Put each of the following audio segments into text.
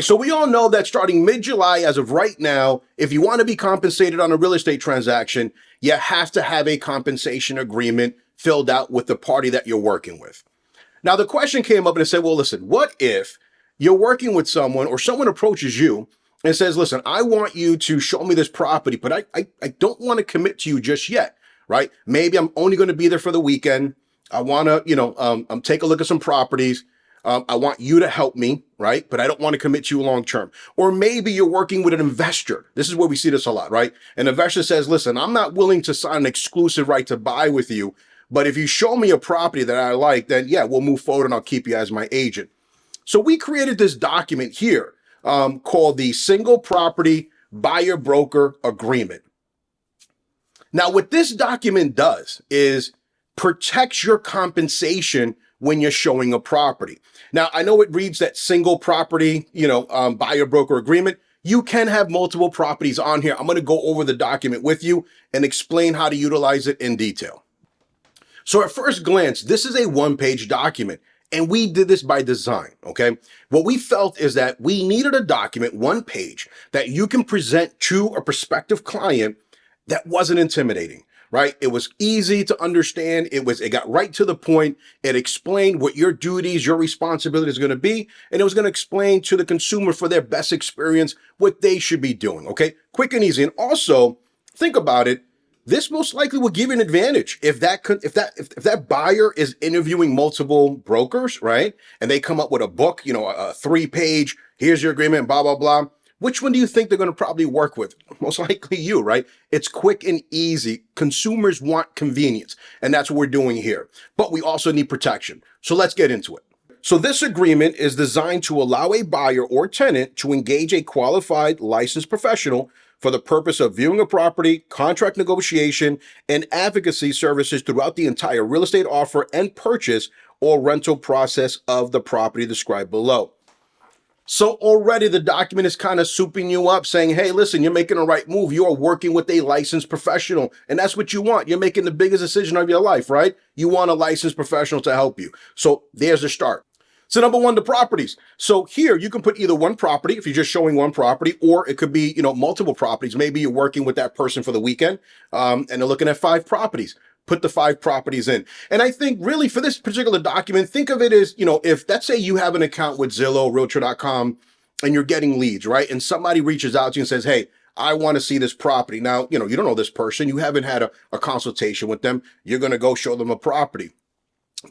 So we all know that starting mid-July, as of right now, if you want to be compensated on a real estate transaction, you have to have a compensation agreement filled out with the party that you're working with. Now, the question came up and it said, well, listen, what if you're working with someone or someone approaches you and says, listen, I want you to show me this property, but I don't want to commit to you just yet, right? Maybe I'm only going to be there for the weekend. I want to, take a look at some properties. I want you to help me, right? But I don't want to commit to you long term. Or maybe you're working with an investor. This is where we see this a lot, right? An investor says, listen, I'm not willing to sign an exclusive right to buy with you, but if you show me a property that I like, then yeah, we'll move forward and I'll keep you as my agent. So we created this document here called the Single Property Buyer Broker Agreement. Now, what this document does is protects your compensation when you're showing a property. Now, I know it reads that single property, buyer broker agreement. You can have multiple properties on here. I'm going to go over the document with you and explain how to utilize it in detail. So at first glance, this is a one-page document, and we did this by design, okay? What we felt is that we needed a document, one page, that you can present to a prospective client that wasn't intimidating, right? It was easy to understand. It got right to the point. It explained what your duties, your responsibility is going to be, and it was going to explain to the consumer for their best experience what they should be doing, okay? Quick and easy. And also, think about it. This most likely will give you an advantage if that buyer is interviewing multiple brokers, right? And they come up with a book, a 3-page, here's your agreement, blah, blah, blah. Which one do you think they're going to probably work with? Most likely you, right? It's quick and easy. Consumers want convenience, and that's what we're doing here. But we also need protection. So let's get into it. So this agreement is designed to allow a buyer or tenant to engage a qualified licensed professional for the purpose of viewing a property, contract negotiation, and advocacy services throughout the entire real estate offer and purchase or rental process of the property described below. So already the document is kind of souping you up, saying, hey, listen, you're making the right move. You are working with a licensed professional, and that's what you want. You're making the biggest decision of your life, right? You want a licensed professional to help you. So there's the start. So number one, the properties. So here you can put either one property if you're just showing one property, or it could be, multiple properties. Maybe you're working with that person for the weekend and they're looking at 5 properties. Put the 5 properties in. And I think really for this particular document, think of it as, if let's say you have an account with Zillow, Realtor.com, and you're getting leads, right? And somebody reaches out to you and says, hey, I want to see this property. Now, you don't know this person. You haven't had a consultation with them. You're going to go show them a property.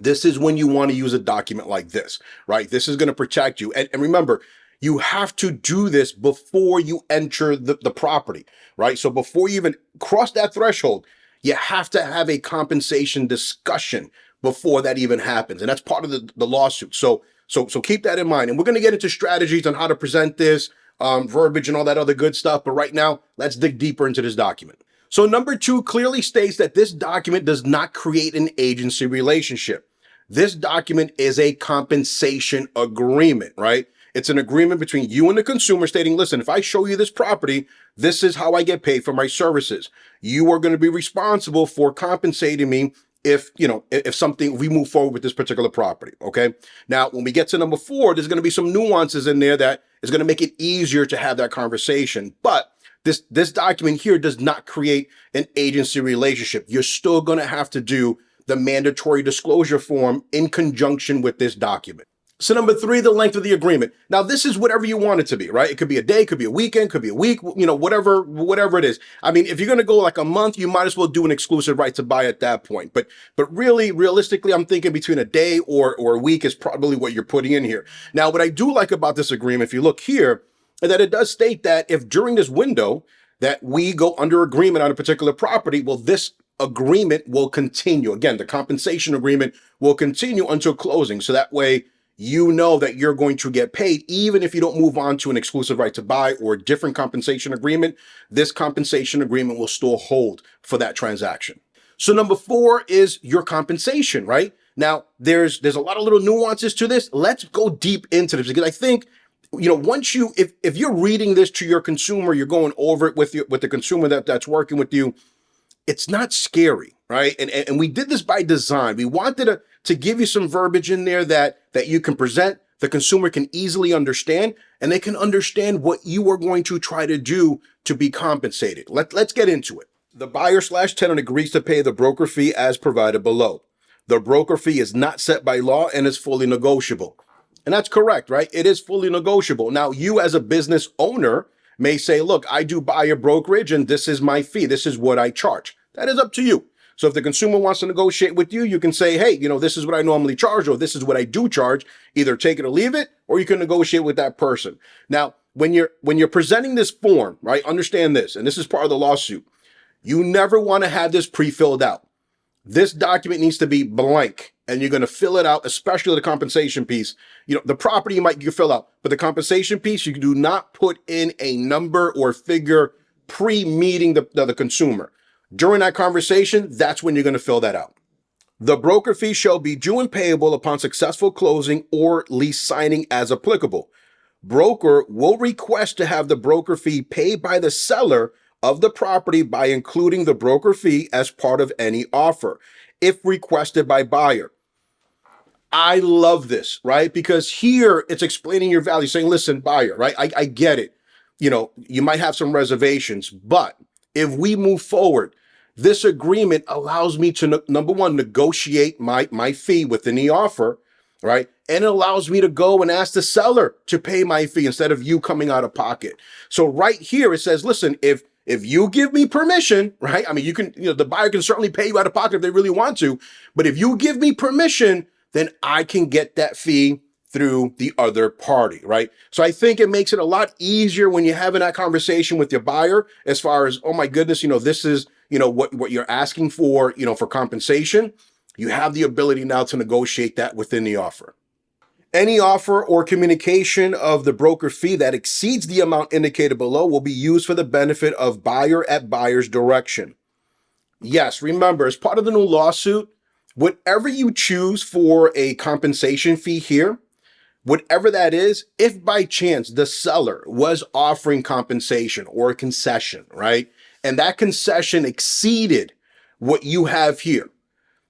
This is when you want to use a document like this, right? This is going to protect you. And remember, you have to do this before you enter the property, right? So before you even cross that threshold, you have to have a compensation discussion before that even happens. And that's part of the lawsuit. So keep that in mind. And we're going to get into strategies on how to present this, verbiage and all that other good stuff. But right now, let's dig deeper into this document. So number 2 clearly states that this document does not create an agency relationship. This document is a compensation agreement, right? It's an agreement between you and the consumer stating, listen, if I show you this property, this is how I get paid for my services. You are going to be responsible for compensating me if we move forward with this particular property, okay? Now, when we get to number 4, there's going to be some nuances in there that is going to make it easier to have that conversation. But this document here does not create an agency relationship. You're still going to have to do the mandatory disclosure form in conjunction with this document. So number 3, the length of the agreement. Now, this is whatever you want it to be, right? It could be a day, could be a weekend, could be a week, whatever it is. I mean, if you're going to go like a month, you might as well do an exclusive right to buy at that point. But really, realistically, I'm thinking between a day or a week is probably what you're putting in here. Now, what I do like about this agreement, if you look here, is that it does state that if during this window that we go under agreement on a particular property, well, this agreement will continue. Again, the compensation agreement will continue until closing. So that way, you know that you're going to get paid even if you don't move on to an exclusive right to buy or a different compensation agreement. This compensation agreement will still hold for that transaction. So number 4 is your compensation, right? Now, there's a lot of little nuances to this. Let's go deep into this because I think, once if you're reading this to your consumer, you're going over it with the consumer that's working with you, it's not scary, right? And we did this by design. We wanted to give you some verbiage in there that you can present, the consumer can easily understand, and they can understand what you are going to try to do to be compensated. Let's get into it. The buyer/tenant agrees to pay the broker fee as provided below. The broker fee is not set by law and is fully negotiable. And that's correct, right? It is fully negotiable. Now, you as a business owner may say, look, I do buyer brokerage and this is my fee. This is what I charge. That is up to you. So if the consumer wants to negotiate with you, you can say, hey, this is what I normally charge, or this is what I do charge. Either take it or leave it, or you can negotiate with that person. Now, when you're presenting this form, right, understand this, and this is part of the lawsuit. You never want to have this pre-filled out. This document needs to be blank, and you're going to fill it out, especially the compensation piece. The property you might fill out, but the compensation piece, you do not put in a number or figure pre-meeting the consumer. During that conversation, that's when you're going to fill that out. The broker fee shall be due and payable upon successful closing or lease signing as applicable. Broker will request to have the broker fee paid by the seller of the property by including the broker fee as part of any offer, if requested by buyer. I love this, right? Because here it's explaining your value, saying, listen, buyer, right? I get it. You might have some reservations, but if we move forward, this agreement allows me to, number one, negotiate my fee within the offer, right? And it allows me to go and ask the seller to pay my fee instead of you coming out of pocket. So right here, it says, listen, if you give me permission, right? I mean, you can, the buyer can certainly pay you out of pocket if they really want to, but if you give me permission, then I can get that fee through the other party, right? So I think it makes it a lot easier when you're having that conversation with your buyer as far as, oh my goodness, this is, what you're asking for, for compensation. You have the ability now to negotiate that within the offer. Any offer or communication of the broker fee that exceeds the amount indicated below will be used for the benefit of buyer at buyer's direction. Yes, remember, as part of the new lawsuit, whatever you choose for a compensation fee here, whatever that is, if by chance the seller was offering compensation or a concession, right? And that concession exceeded what you have here,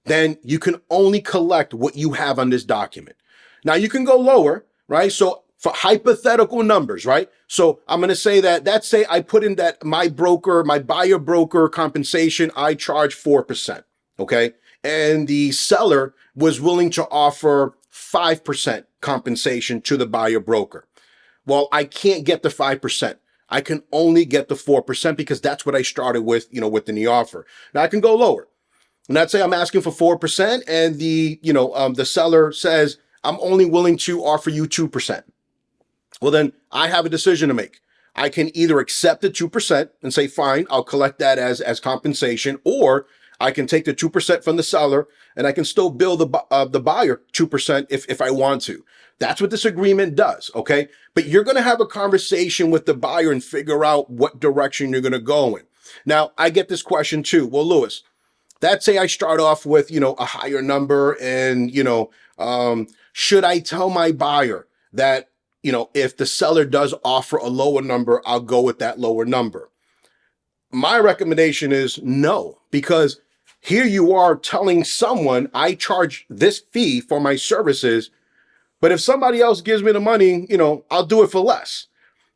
then you can only collect what you have on this document. Now you can go lower, right? So for hypothetical numbers, right? So I'm going to say let's say I put in that my buyer broker compensation, I charge 4%. Okay. And the seller was willing to offer 5% compensation to the buyer broker. Well, I can't get the 5%. I can only get the 4% because that's what I started with, within the offer. Now I can go lower. And let's say I'm asking for 4% and the seller says, I'm only willing to offer you 2%. Well, then I have a decision to make. I can either accept the 2% and say, fine, I'll collect that as compensation, or I can take the 2% from the seller and I can still bill the buyer 2% if I want to. That's what this agreement does, okay? But you're going to have a conversation with the buyer and figure out what direction you're going to go in. Now, I get this question too. Well, Louis, let's say I start off with, a higher number and, should I tell my buyer that, if the seller does offer a lower number, I'll go with that lower number? My recommendation is no, because here you are telling someone I charge this fee for my services, but if somebody else gives me the money, I'll do it for less.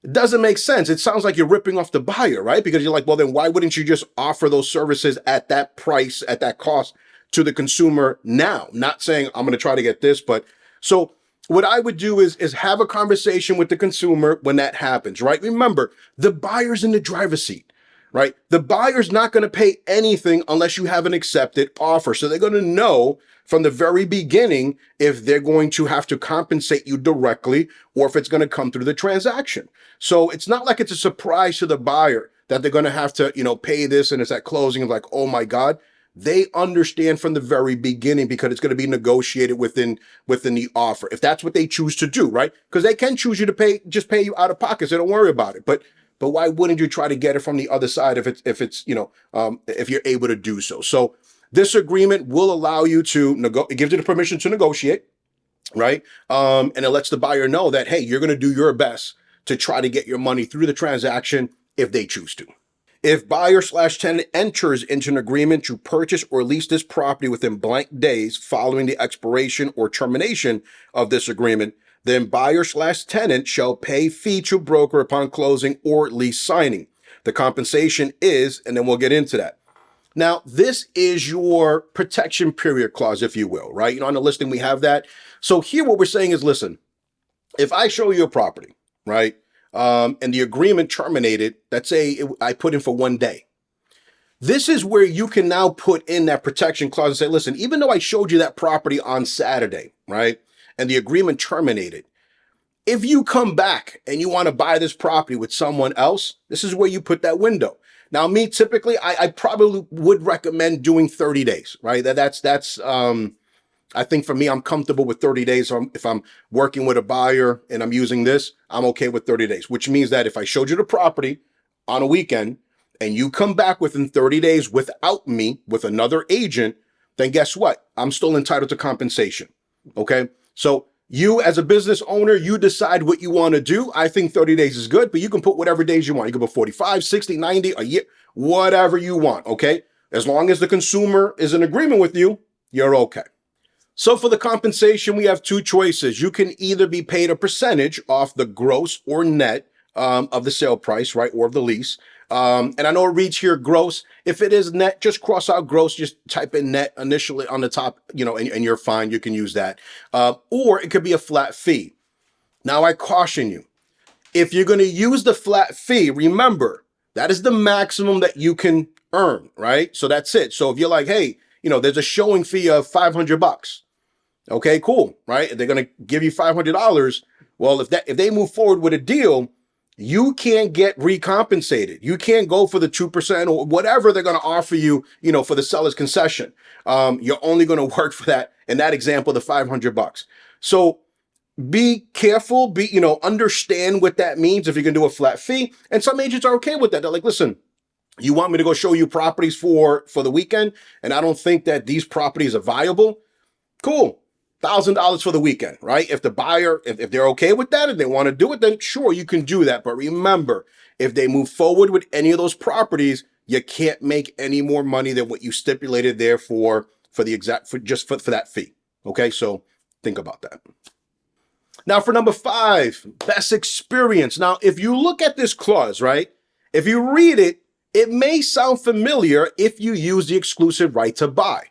It doesn't make sense. It sounds like you're ripping off the buyer, right? Because you're like, well, then why wouldn't you just offer those services at that price, at that cost to the consumer now? Not saying I'm going to try to get this, but so what I would do is have a conversation with the consumer when that happens, right? Remember, the buyer's in the driver's seat, right? The buyer's not going to pay anything unless you have an accepted offer. So they're going to know from the very beginning if they're going to have to compensate you directly or if it's going to come through the transaction. So it's not like it's a surprise to the buyer that they're going to have to, pay this and it's at closing of like, oh my God. They understand from the very beginning because it's going to be negotiated within the offer. If that's what they choose to do, right? Because they can choose you to pay you out of pocket. So don't worry about it. But why wouldn't you try to get it from the other side if you're able to do so? So this agreement will allow you to it gives you the permission to negotiate, right? And it lets the buyer know that, hey, you're going to do your best to try to get your money through the transaction if they choose to. If buyer/tenant enters into an agreement to purchase or lease this property within blank days following the expiration or termination of this agreement, Then buyer/tenant shall pay fee to broker upon closing or lease signing. The compensation is, and then we'll get into that. Now, this is your protection period clause, if you will, right? On the listing, we have that. So here what we're saying is, listen, if I show you a property, right, and the agreement terminated, let's say I put in for 1 day. This is where you can now put in that protection clause and say, listen, even though I showed you that property on Saturday, right, and the agreement terminated, if you come back and you want to buy this property with someone else, this is where you put that window. Now, me, typically, I probably would recommend doing 30 days, right? That's I think for me, I'm comfortable with 30 days. If I'm working with a buyer and I'm using this, I'm okay with 30 days, which means that if I showed you the property on a weekend and you come back within 30 days without me, with another agent, then guess what? I'm still entitled to compensation, okay? So you as a business owner, you decide what you want to do. I think 30 days is good, but you can put whatever days you want. You can put 45, 60, 90, a year, whatever you want, okay? As long as the consumer is in agreement with you, you're okay. So for the compensation, we have two choices. You can either be paid a percentage off the gross or net of the sale price, right, or of the lease. And I know it reads here gross. If it is net, just cross out gross, just type in net initially on the top, and you're fine. You can use that. Or it could be a flat fee. Now, I caution you, if you're going to use the flat fee, remember, that is the maximum that you can earn, right? So that's it. So if you're like, hey, there's a showing fee of $500. Okay, cool, right? They're going to give you $500. Well, if they move forward with a deal, you can't get recompensated. You can't go for the 2% or whatever they're going to offer you, for the seller's concession. You're only going to work for that, in that example, the $500. So be careful, understand what that means if you're going to do a flat fee. And some agents are okay with that. They're like, listen, you want me to go show you properties for the weekend, and I don't think that these properties are viable? Cool. $1,000 for the weekend, right? If the buyer, if they're okay with that, if they want to do it, then sure, you can do that. But remember, if they move forward with any of those properties, you can't make any more money than what you stipulated there for that fee. Okay, so think about that. Now for number 5, best experience. Now, if you look at this clause, right, if you read it, it may sound familiar if you use the exclusive right to buy.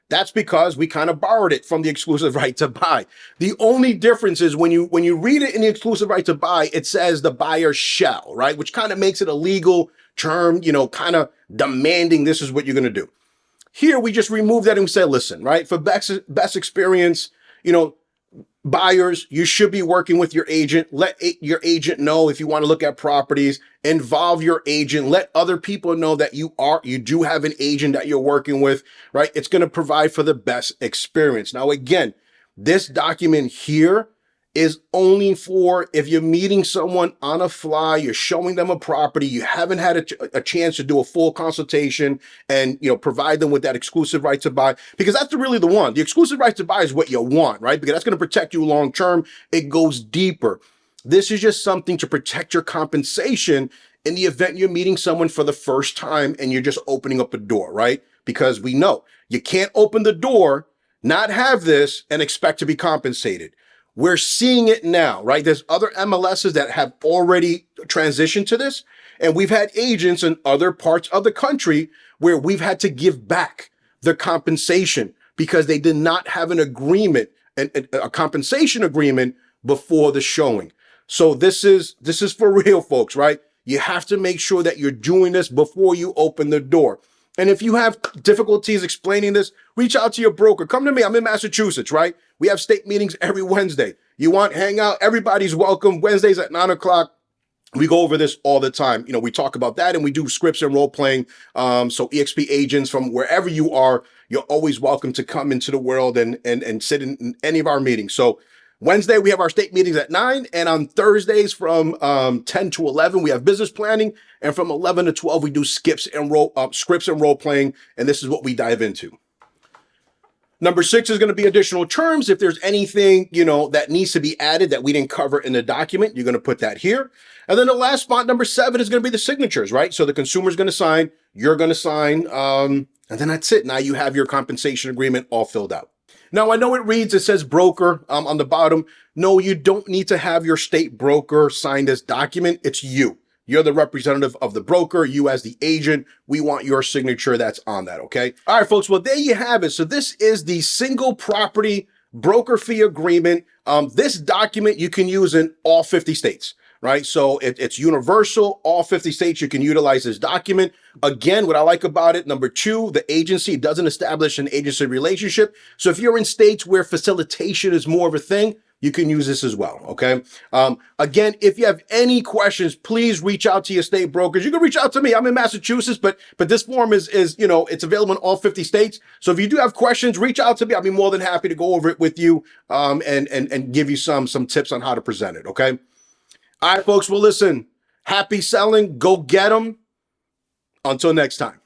That's because we kind of borrowed it from the exclusive right to buy. The only difference is when you read it in the exclusive right to buy, it says the buyer shall, right? Which kind of makes it a legal term, kind of demanding this is what you're going to do. Here, we just remove that and we say, listen, right? For best experience, buyers, you should be working with your agent. Let your agent know if you want to look at properties. Involve your agent. Let other people know that you do have an agent that you're working with, right? It's going to provide for the best experience. Now, again, this document here is only for if you're meeting someone on a fly, you're showing them a property, you haven't had a chance to do a full consultation and, provide them with that exclusive right to buy, because that's really the one. The exclusive right to buy is what you want, right? Because that's going to protect you long term. It goes deeper. This is just something to protect your compensation in the event you're meeting someone for the first time and you're just opening up a door, right? Because we know you can't open the door, not have this, and expect to be compensated. We're seeing it now, right? There's other MLSs that have already transitioned to this. And we've had agents in other parts of the country where we've had to give back the compensation because they did not have an agreement, a compensation agreement before the showing. So this is for real, folks, right? You have to make sure that you're doing this before you open the door. And if you have difficulties explaining this, reach out to your broker. Come to me. I'm in Massachusetts, right? We have state meetings every Wednesday. You want hangout? Everybody's welcome. Wednesdays at 9:00. We go over this all the time. We talk about that and we do scripts and role playing. So EXP agents from wherever you are, you're always welcome to come into the world and sit in any of our meetings. So Wednesday, we have our state meetings at 9, and on Thursdays from 10 to 11, we have business planning, and from 11 to 12, we do scripts and role playing, and this is what we dive into. Number 6 is going to be additional terms. If there's anything, that needs to be added that we didn't cover in the document, you're going to put that here. And then the last spot, number 7, is going to be the signatures, right? So the consumer's going to sign, you're going to sign, and then that's it. Now you have your compensation agreement all filled out. Now, I know it says broker on the bottom. No, you don't need to have your state broker sign this document. It's you. You're the representative of the broker, you as the agent. We want your signature that's on that, okay? All right, folks, well, there you have it. So this is the single property broker fee agreement. This document you can use in all 50 states, right? So it's universal, all 50 states, you can utilize this document. Again, what I like about it, number two, the agency doesn't establish an agency relationship. So if you're in states where facilitation is more of a thing, you can use this as well, okay? Again, if you have any questions, please reach out to your state brokers. You can reach out to me. I'm in Massachusetts, but this form is it's available in all 50 states. So if you do have questions, reach out to me. I'll be more than happy to go over it with you and give you some tips on how to present it, okay? All right, folks, well, listen, happy selling. Go get them. Until next time.